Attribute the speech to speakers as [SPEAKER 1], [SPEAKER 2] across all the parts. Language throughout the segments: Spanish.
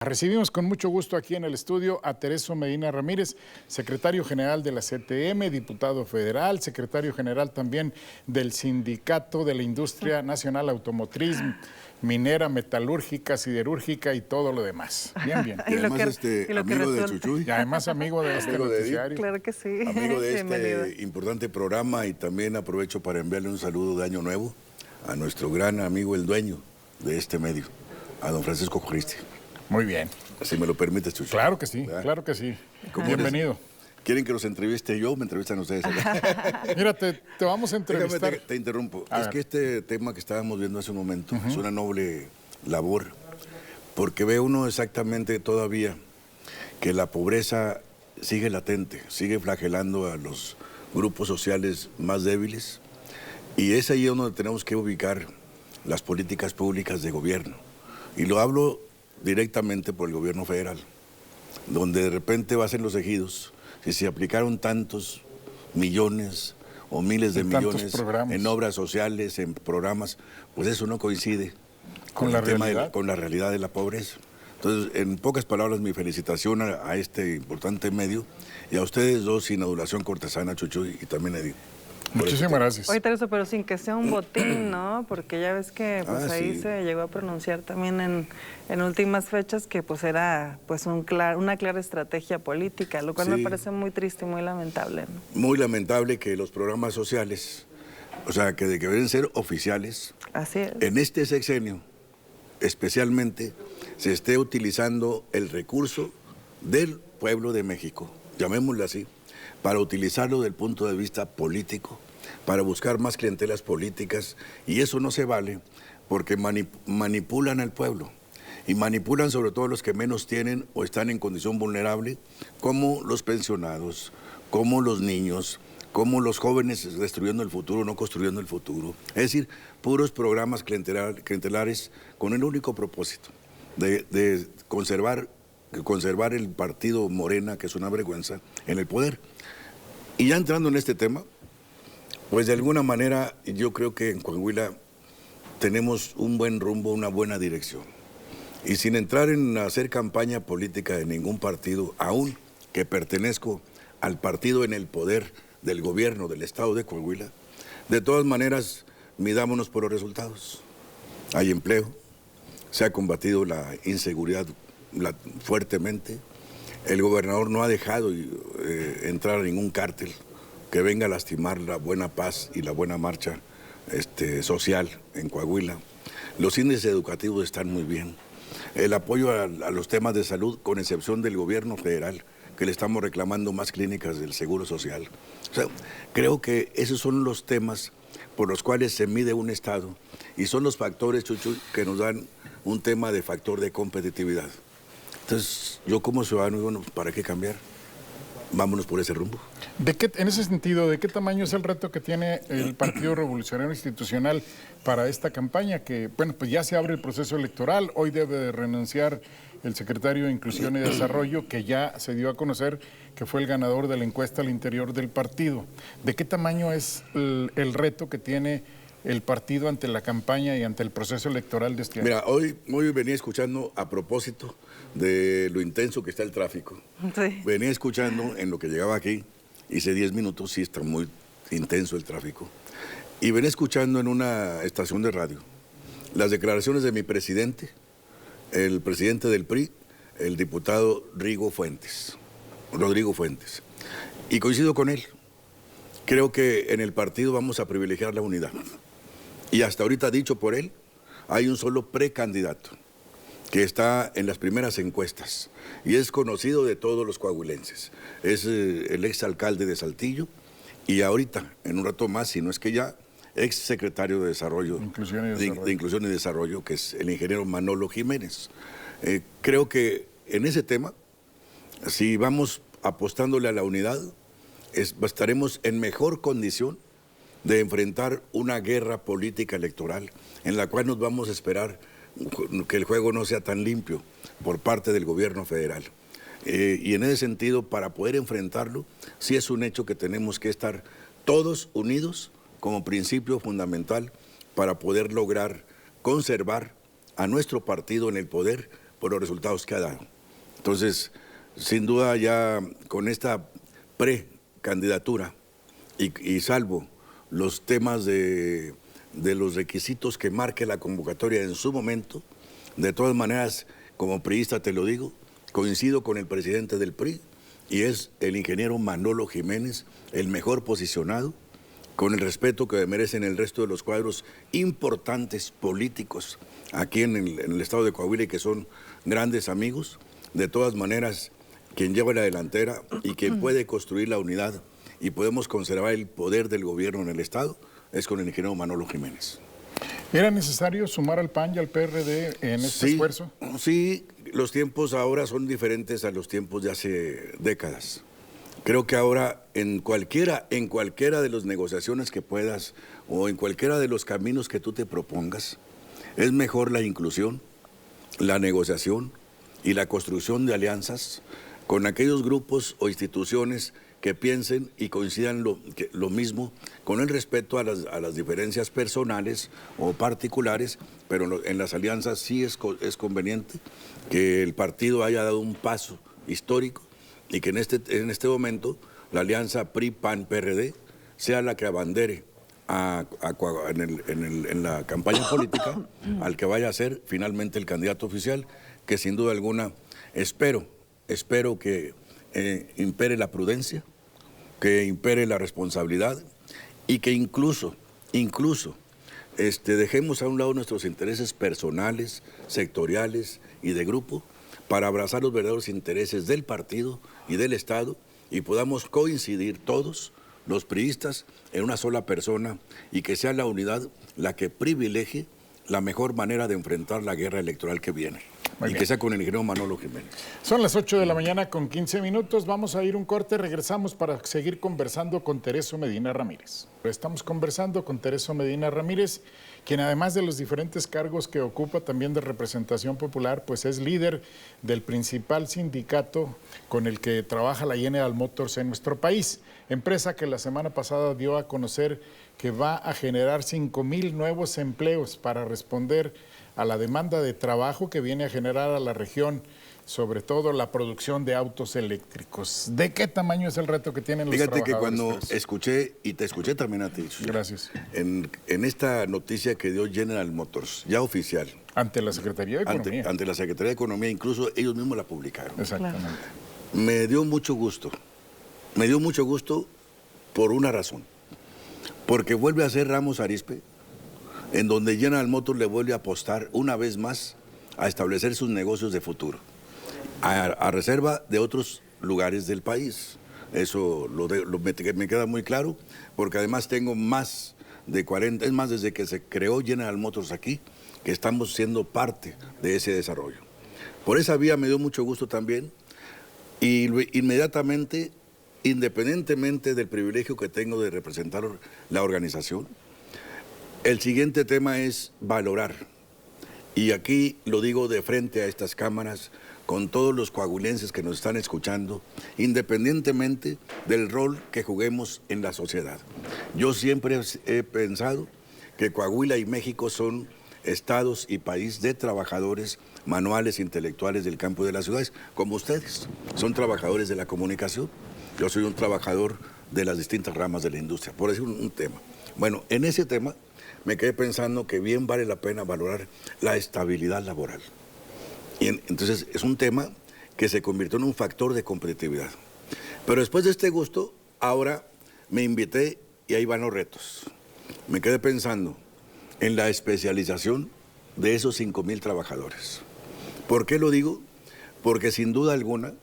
[SPEAKER 1] Recibimos con mucho gusto aquí en el estudio a Tereso Medina Ramírez, secretario general de la CTM, diputado federal, secretario general también del Sindicato de la Industria Nacional Automotriz, minera, metalúrgica, siderúrgica y todo lo demás. Bien, bien.
[SPEAKER 2] Y además amigo de Chuchuy.
[SPEAKER 1] Y además amigo de este noticiario.
[SPEAKER 2] Claro que sí.
[SPEAKER 3] Amigo de este importante programa, y también aprovecho para enviarle un saludo de Año Nuevo a nuestro gran amigo, el dueño de este medio, a don Francisco Cristi.
[SPEAKER 1] Muy bien.
[SPEAKER 3] Si me lo permites, Chuchuy.
[SPEAKER 1] Claro que sí, claro que sí. Bienvenido.
[SPEAKER 3] ¿Quieren que los entreviste yo o me entrevistan ustedes?
[SPEAKER 1] Mira, te vamos a entrevistar.
[SPEAKER 3] Te interrumpo. Es que este tema que estábamos viendo hace un momento es una noble labor, porque ve uno exactamente todavía que la pobreza sigue latente, sigue flagelando a los grupos sociales más débiles, y es ahí donde tenemos que ubicar las políticas públicas de gobierno. Y lo hablo directamente por el gobierno federal, donde de repente vas en los ejidos, si se aplicaron tantos millones o miles de millones en obras sociales, en programas, pues eso no coincide con la realidad de la pobreza. Entonces, en pocas palabras, mi felicitación a este importante medio y a ustedes dos, sin adulación cortesana, Chuchuy, y también Edith.
[SPEAKER 1] Muchísimas gracias.
[SPEAKER 2] Oye, Tereso, pero sin que sea un botín, ¿no? Porque ya ves que pues ahí sí se llegó a pronunciar también en últimas fechas que pues era pues una clara estrategia política, lo cual me parece muy triste y muy lamentable, ¿no?
[SPEAKER 3] Muy lamentable que los programas sociales, o sea, que deben ser oficiales,
[SPEAKER 2] así es,
[SPEAKER 3] en este sexenio especialmente se esté utilizando el recurso del pueblo de México, llamémoslo así, para utilizarlo desde el punto de vista político, para buscar más clientelas políticas, y eso no se vale porque manipulan al pueblo, y manipulan sobre todo a los que menos tienen o están en condición vulnerable, como los pensionados, como los niños, como los jóvenes destruyendo el futuro, no construyendo el futuro. Es decir, puros programas clientelares con el único propósito de conservar el partido Morena, que es una vergüenza, en el poder. Y ya entrando en este tema, pues de alguna manera yo creo que en Coahuila tenemos un buen rumbo, una buena dirección. Y sin entrar en hacer campaña política de ningún partido, aún que pertenezco al partido en el poder del gobierno del estado de Coahuila, de todas maneras midámonos por los resultados. Hay empleo, se ha combatido la inseguridad fuertemente. El gobernador no ha dejado entrar a ningún cártel que venga a lastimar la buena paz y la buena marcha social en Coahuila. Los índices educativos están muy bien. El apoyo a los temas de salud, con excepción del gobierno federal, que le estamos reclamando más clínicas del Seguro Social. O sea, creo que esos son los temas por los cuales se mide un Estado, y son los factores, Chuchuy, que nos dan un tema de factor de competitividad. Entonces, yo como ciudadano, bueno, ¿para qué cambiar? Vámonos por ese rumbo.
[SPEAKER 1] En ese sentido, ¿de qué tamaño es el reto que tiene el Partido Revolucionario Institucional para esta campaña? Que, bueno, pues ya se abre el proceso electoral, hoy debe de renunciar el secretario de Inclusión y Desarrollo, que ya se dio a conocer que fue el ganador de la encuesta al interior del partido. ¿De qué tamaño es el reto que tiene el partido ante la campaña y ante el proceso electoral de este año?
[SPEAKER 3] Mira, hoy venía escuchando, a propósito de lo intenso que está el tráfico, venía escuchando en lo que llegaba aquí, hice 10 minutos, sí está muy intenso el tráfico, y venía escuchando en una estación de radio las declaraciones de mi presidente, el presidente del PRI, el diputado Rodrigo Fuentes, y coincido con él. Creo que en el partido vamos a privilegiar la unidad. Y hasta ahorita, dicho por él, hay un solo precandidato que está en las primeras encuestas y es conocido de todos los coahuilenses. Es el exalcalde de Saltillo y ahorita, en un rato más, si no es que ya, ex secretario de Desarrollo, de Inclusión y Desarrollo, que es el ingeniero Manolo Jiménez. Creo que en ese tema, si vamos apostándole a la unidad, estaremos en mejor condición de enfrentar una guerra política electoral en la cual nos vamos a esperar que el juego no sea tan limpio por parte del gobierno federal. Y en ese sentido, para poder enfrentarlo, sí es un hecho que tenemos que estar todos unidos como principio fundamental para poder lograr conservar a nuestro partido en el poder por los resultados que ha dado. Entonces, sin duda ya con esta precandidatura y salvo los temas de los requisitos que marque la convocatoria en su momento, de todas maneras, como priista te lo digo, coincido con el presidente del PRI y es el ingeniero Manolo Jiménez el mejor posicionado, con el respeto que merecen el resto de los cuadros importantes políticos aquí en el estado de Coahuila y que son grandes amigos. De todas maneras, quien lleva la delantera y quien puede construir la unidad y podemos conservar el poder del gobierno en el estado es con el ingeniero Manolo Jiménez.
[SPEAKER 1] ¿Era necesario sumar al PAN y al PRD en este esfuerzo?
[SPEAKER 3] Sí, los tiempos ahora son diferentes a los tiempos de hace décadas. Creo que ahora en cualquiera de las negociaciones que puedas o en cualquiera de los caminos que tú te propongas, es mejor la inclusión, la negociación y la construcción de alianzas con aquellos grupos o instituciones que piensen y coincidan lo mismo, con el respeto a las diferencias personales o particulares, pero en las alianzas sí es conveniente que el partido haya dado un paso histórico y que en este momento la alianza PRI-PAN-PRD sea la que abandere en la campaña política al que vaya a ser finalmente el candidato oficial, que sin duda alguna espero que impere la prudencia, que impere la responsabilidad y que incluso dejemos a un lado nuestros intereses personales, sectoriales y de grupo para abrazar los verdaderos intereses del partido y del Estado y podamos coincidir todos, los priistas, en una sola persona y que sea la unidad la que privilegie la mejor manera de enfrentar la guerra electoral que viene. Y que sea con el ingeniero Manolo Jiménez.
[SPEAKER 1] Son las 8 de la mañana con 15 minutos. Vamos a ir un corte, regresamos para seguir conversando con Tereso Medina Ramírez. Estamos conversando con Tereso Medina Ramírez, quien además de los diferentes cargos que ocupa también de representación popular, pues es líder del principal sindicato con el que trabaja la General Motors en nuestro país. Empresa que la semana pasada dio a conocer que va a generar 5,000 nuevos empleos para responder a la demanda de trabajo que viene a generar a la región, sobre todo la producción de autos eléctricos. ¿De qué tamaño es el reto que tienen los trabajadores?
[SPEAKER 3] Fíjate que cuando escuché, y te escuché también a ti.
[SPEAKER 1] Gracias.
[SPEAKER 3] En esta noticia que dio General Motors, ya oficial.
[SPEAKER 1] Ante la Secretaría de Economía.
[SPEAKER 3] Ante la Secretaría de Economía, incluso ellos mismos la publicaron.
[SPEAKER 1] Exactamente.
[SPEAKER 2] Claro.
[SPEAKER 3] Me dio mucho gusto. Me dio mucho gusto por una razón. Porque vuelve a ser Ramos Arizpe, en donde General Motors le vuelve a apostar una vez más a establecer sus negocios de futuro, a reserva de otros lugares del país. Eso me queda muy claro, porque además tengo más de 40, es más, desde que se creó General Motors aquí, que estamos siendo parte de ese desarrollo. Por esa vía me dio mucho gusto también, y inmediatamente, independientemente del privilegio que tengo de representar la organización, el siguiente tema es valorar, y aquí lo digo de frente a estas cámaras, con todos los coahuilenses que nos están escuchando, independientemente del rol que juguemos en la sociedad. Yo siempre he pensado que Coahuila y México son estados y país de trabajadores manuales, intelectuales del campo de las ciudades, como ustedes. Son trabajadores de la comunicación. Yo soy un trabajador de las distintas ramas de la industria, por decir un tema. Bueno, en ese tema me quedé pensando que bien vale la pena valorar la estabilidad laboral. Y entonces es un tema que se convirtió en un factor de competitividad. Pero después de este gusto, ahora me invité y ahí van los retos. Me quedé pensando en la especialización de esos 5,000 trabajadores. ¿Por qué lo digo? Porque sin duda alguna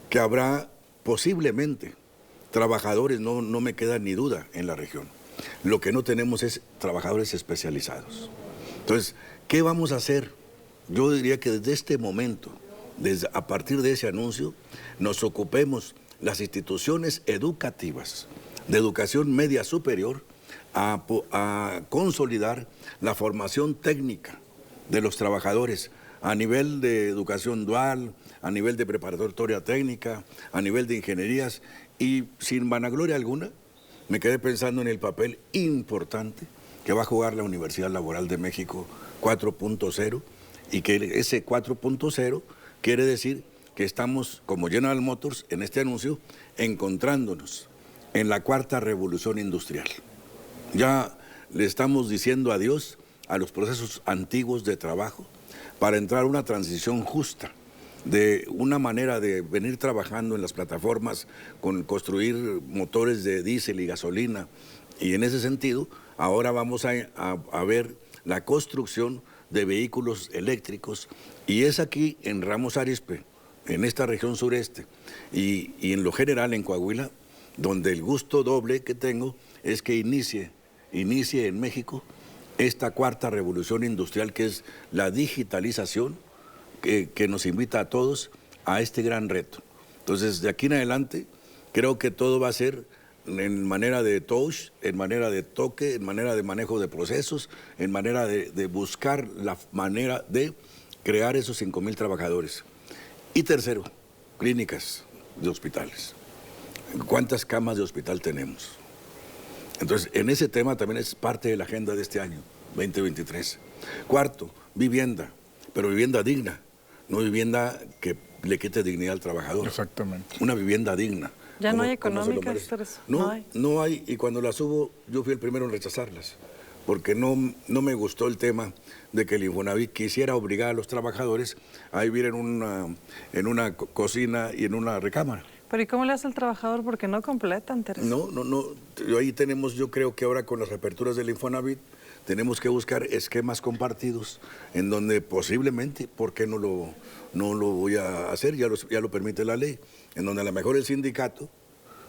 [SPEAKER 3] que habrá posiblemente trabajadores, no me queda ni duda, en la región. Lo que no tenemos es trabajadores especializados. Entonces, ¿qué vamos a hacer? Yo diría que desde este momento, a partir de ese anuncio, nos ocupemos las instituciones educativas de educación media superior a consolidar la formación técnica de los trabajadores a nivel de educación dual, a nivel de preparatoria técnica, a nivel de ingenierías, y sin vanagloria alguna, me quedé pensando en el papel importante que va a jugar la Universidad Laboral de México 4.0 Y que ese 4.0 quiere decir que estamos, como General Motors, en este anuncio, encontrándonos en la cuarta revolución industrial. Ya le estamos diciendo adiós a los procesos antiguos de trabajo para entrar a una transición justa, de una manera de venir trabajando en las plataformas con construir motores de diésel y gasolina. Y en ese sentido, ahora vamos a ver la construcción de vehículos eléctricos, y es aquí en Ramos Arizpe, en esta región sureste, y en lo general en Coahuila, donde el gusto doble que tengo es que inicie en México esta cuarta revolución industrial, que es la digitalización, que nos invita a todos a este gran reto. Entonces, de aquí en adelante, creo que todo va a ser en manera de touch, en manera de toque, en manera de manejo de procesos, en manera de buscar la manera de crear esos 5,000 trabajadores. Y tercero, clínicas de hospitales. ¿Cuántas camas de hospital tenemos? Entonces, en ese tema también es parte de la agenda de este año, 2023. Cuarto, vivienda, pero vivienda digna, no vivienda que le quite dignidad al trabajador.
[SPEAKER 1] Exactamente.
[SPEAKER 3] Una vivienda digna.
[SPEAKER 2] Ya no hay económicas, Teresa.
[SPEAKER 3] No hay, y cuando las hubo, yo fui el primero en rechazarlas, porque no me gustó el tema de que el Infonavit quisiera obligar a los trabajadores a vivir en una cocina y en una recámara.
[SPEAKER 2] Pero ¿y cómo le hace el trabajador? Porque no completan, Teresa.
[SPEAKER 3] No. Ahí tenemos, yo creo que ahora con las reaperturas del Infonavit, tenemos que buscar esquemas compartidos en donde posiblemente, ¿por qué no lo voy a hacer? Ya lo permite la ley, en donde a lo mejor el sindicato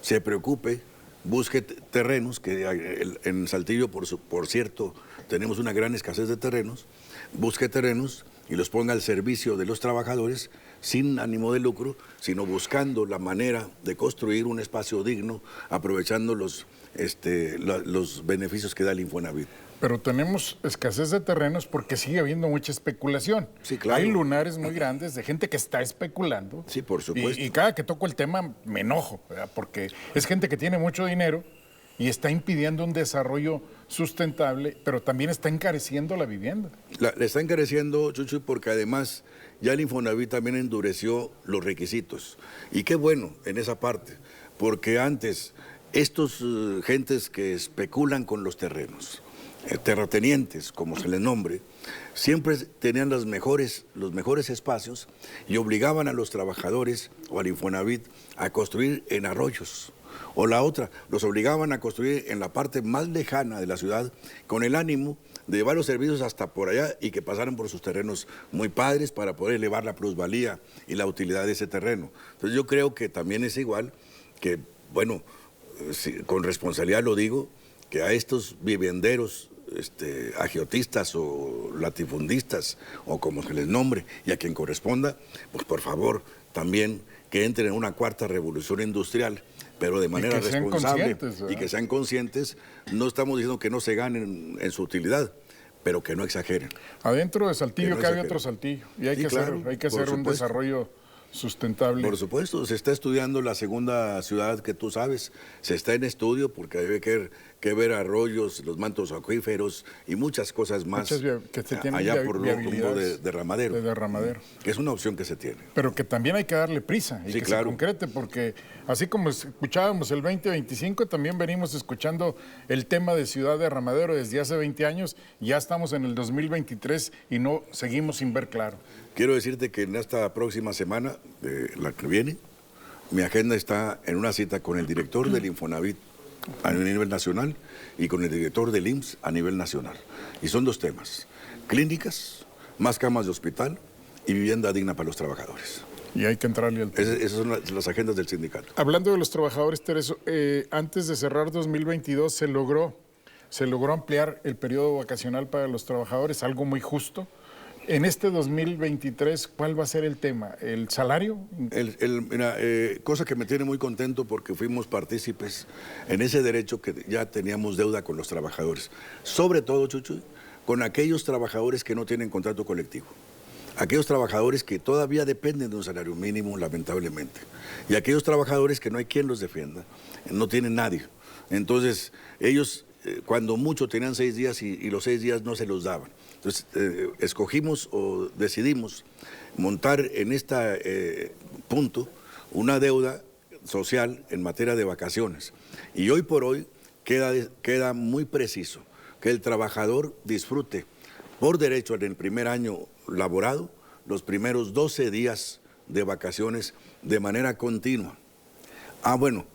[SPEAKER 3] se preocupe, busque terrenos, que en Saltillo, por cierto, tenemos una gran escasez de terrenos, busque terrenos y los ponga al servicio de los trabajadores sin ánimo de lucro, sino buscando la manera de construir un espacio digno, aprovechando los beneficios que da el Infonavit.
[SPEAKER 1] Pero tenemos escasez de terrenos porque sigue habiendo mucha especulación.
[SPEAKER 3] Sí, claro.
[SPEAKER 1] Hay lunares muy grandes de gente que está especulando.
[SPEAKER 3] Sí, por supuesto.
[SPEAKER 1] Y cada que toco el tema me enojo, ¿verdad? Porque es gente que tiene mucho dinero y está impidiendo un desarrollo sustentable, pero también está encareciendo la vivienda.
[SPEAKER 3] Le está encareciendo, Chucho, porque además ya el Infonavit también endureció los requisitos. Y qué bueno en esa parte, porque antes estos gentes que especulan con los terrenos, terratenientes, como se les nombre, siempre tenían los mejores espacios y obligaban a los trabajadores o al Infonavit a construir en arroyos. O la otra, los obligaban a construir en la parte más lejana de la ciudad con el ánimo de llevar los servicios hasta por allá y que pasaran por sus terrenos muy padres para poder elevar la plusvalía y la utilidad de ese terreno. Entonces yo creo que también es igual que, bueno, con responsabilidad lo digo, que a estos vivienderos, agiotistas o latifundistas, o como se les nombre, y a quien corresponda, pues por favor, también que entren en una cuarta revolución industrial, pero de manera responsable y que sean conscientes. No estamos diciendo que no se ganen en su utilidad, pero que no exageren.
[SPEAKER 1] Adentro de Saltillo cabe otro Saltillo, y hay que hacer un desarrollo sustentable.
[SPEAKER 3] Por supuesto, se está estudiando la segunda ciudad que tú sabes, se está en estudio porque hay que ver arroyos, los mantos acuíferos y muchas cosas más
[SPEAKER 1] que se tienen
[SPEAKER 3] allá por los rumbo de Derramadero.
[SPEAKER 1] De Derramadero.
[SPEAKER 3] Que es una opción que se tiene.
[SPEAKER 1] Pero que también hay que darle prisa y que se concrete, porque así como escuchábamos el 2025, también venimos escuchando el tema de Ciudad Derramadero desde hace 20 años, ya estamos en el 2023 y no seguimos sin ver claro.
[SPEAKER 3] Quiero decirte que en esta próxima semana, la que viene, mi agenda está en una cita con el director del Infonavit a nivel nacional y con el director del IMSS a nivel nacional. Y son dos temas: clínicas, más camas de hospital y vivienda digna para los trabajadores.
[SPEAKER 1] Y hay que entrarle al tema.
[SPEAKER 3] Esas son las agendas del sindicato.
[SPEAKER 1] Hablando de los trabajadores, Tereso, antes de cerrar 2022 se logró ampliar el periodo vacacional para los trabajadores, algo muy justo. En este 2023, ¿cuál va a ser el tema? ¿El salario?
[SPEAKER 3] Mira, cosa que me tiene muy contento porque fuimos partícipes en ese derecho que ya teníamos deuda con los trabajadores. Sobre todo, Chucho, con aquellos trabajadores que no tienen contrato colectivo. Aquellos trabajadores que todavía dependen de un salario mínimo, lamentablemente. Y aquellos trabajadores que no hay quien los defienda, no tienen nadie. Entonces, ellos, cuando mucho, tenían 6 días y los 6 días no se los daban. Entonces, escogimos o decidimos montar en este punto una deuda social en materia de vacaciones. Y hoy por hoy queda muy preciso que el trabajador disfrute por derecho en el primer año laborado los primeros 12 días de vacaciones de manera continua. Bueno,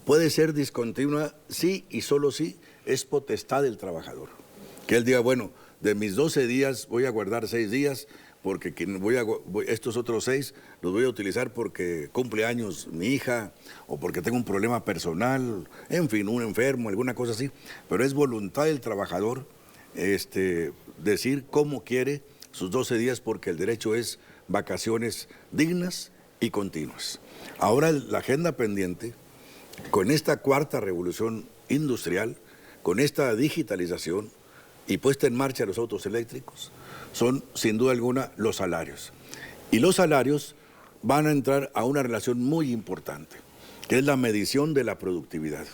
[SPEAKER 3] puede ser discontinua, sí y solo sí, es potestad del trabajador. Que él diga, bueno, de mis 12 días voy a guardar 6 días, porque estos otros 6 los voy a utilizar porque cumple años mi hija, o porque tengo un problema personal, en fin, un enfermo, alguna cosa así. Pero es voluntad del trabajador decir cómo quiere sus 12 días, porque el derecho es vacaciones dignas y continuas. Ahora la agenda pendiente, con esta cuarta revolución industrial, con esta digitalización y puesta en marcha de los autos eléctricos, son sin duda alguna los salarios. Y los salarios van a entrar a una relación muy importante, que es la medición de la productividad.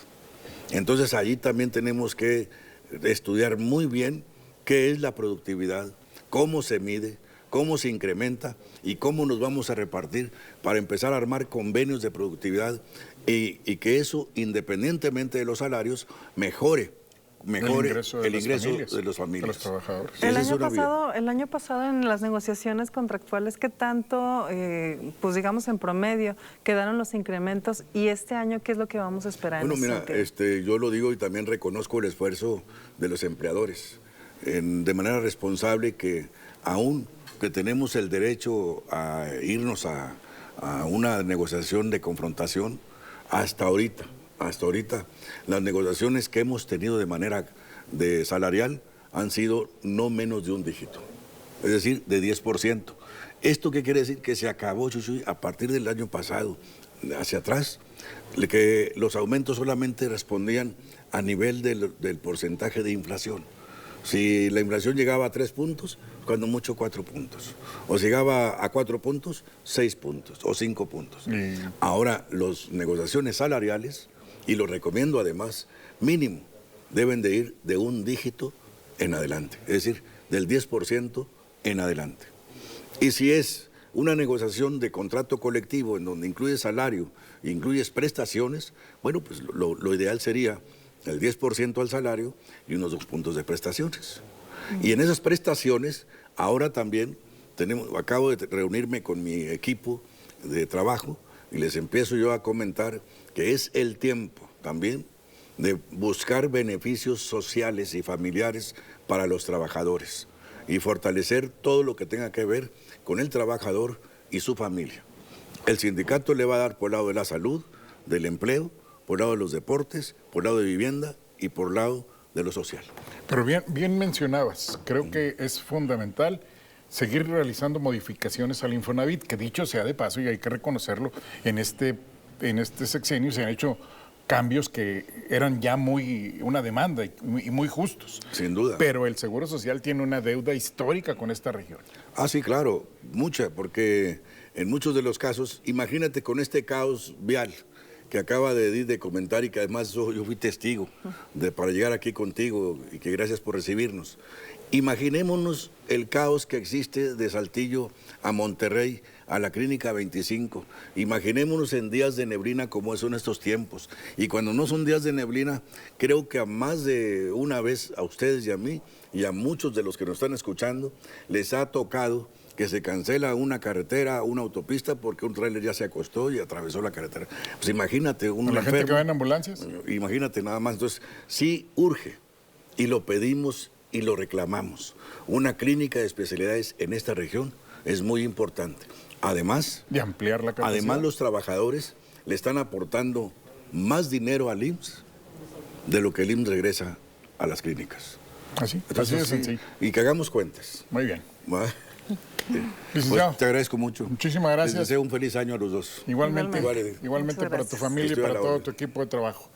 [SPEAKER 3] Entonces allí también tenemos que estudiar muy bien qué es la productividad, cómo se mide, cómo se incrementa y cómo nos vamos a repartir para empezar a armar convenios de productividad y que eso, independientemente de los salarios, mejore el ingreso de los familias.
[SPEAKER 1] De los trabajadores.
[SPEAKER 2] El año pasado en las negociaciones contractuales, ¿qué tanto, pues digamos en promedio, quedaron los incrementos? Y este año, ¿qué es lo que vamos a esperar?
[SPEAKER 3] Bueno, mira, yo lo digo y también reconozco el esfuerzo de los empleadores de manera responsable, que aún que tenemos el derecho a irnos a una negociación de confrontación, hasta ahorita, las negociaciones que hemos tenido de manera salarial han sido no menos de un dígito, es decir, de 10%. ¿Esto qué quiere decir? Que se acabó, Chuchuy, a partir del año pasado, hacia atrás, que los aumentos solamente respondían a nivel del porcentaje de inflación. Si la inflación llegaba a 3 puntos, cuando mucho 4 puntos. O si llegaba a 4 puntos, 6 puntos o 5 puntos. Ahora, las negociaciones salariales, y lo recomiendo además, mínimo, deben de ir de un dígito en adelante. Es decir, del 10% en adelante. Y si es una negociación de contrato colectivo en donde incluye salario, incluyes prestaciones, bueno, pues lo ideal sería el 10% al salario y unos 2 puntos de prestaciones. Y en esas prestaciones, ahora también acabo de reunirme con mi equipo de trabajo y les empiezo yo a comentar que es el tiempo también de buscar beneficios sociales y familiares para los trabajadores y fortalecer todo lo que tenga que ver con el trabajador y su familia. El sindicato le va a dar por el lado de la salud, del empleo, por el lado de los deportes, por el lado de vivienda y por el lado de lo social.
[SPEAKER 1] Pero bien mencionabas, creo que es fundamental seguir realizando modificaciones al Infonavit, que dicho sea de paso, y hay que reconocerlo, en este sexenio se han hecho cambios que eran ya una demanda y muy justos.
[SPEAKER 3] Sin duda.
[SPEAKER 1] Pero el Seguro Social tiene una deuda histórica con esta región.
[SPEAKER 3] Sí, claro, mucha, porque en muchos de los casos, imagínate con este caos vial que acaba de comentar y que además yo fui testigo para llegar aquí contigo y que gracias por recibirnos. Imaginémonos el caos que existe de Saltillo a Monterrey, a la Clínica 25. Imaginémonos en días de neblina como son estos tiempos. Y cuando no son días de neblina, creo que a más de una vez a ustedes y a mí y a muchos de los que nos están escuchando, les ha tocado que se cancela una carretera, una autopista, porque un tráiler ya se acostó y atravesó la carretera. Pues imagínate
[SPEAKER 1] ¿La gente que va en ambulancias?
[SPEAKER 3] Imagínate nada más. Entonces, sí urge, y lo pedimos y lo reclamamos. Una clínica de especialidades en esta región es muy importante. Además,
[SPEAKER 1] de ampliar la capacidad.
[SPEAKER 3] Además, los trabajadores le están aportando más dinero al IMSS de lo que el IMSS regresa a las clínicas.
[SPEAKER 1] Así de sencillo.
[SPEAKER 3] Y que hagamos cuentas.
[SPEAKER 1] Muy bien.
[SPEAKER 3] Pues te agradezco mucho.
[SPEAKER 1] Muchísimas gracias.
[SPEAKER 3] Les deseo un feliz año a los dos.
[SPEAKER 1] Igualmente para tu familia y para todo tu equipo de trabajo.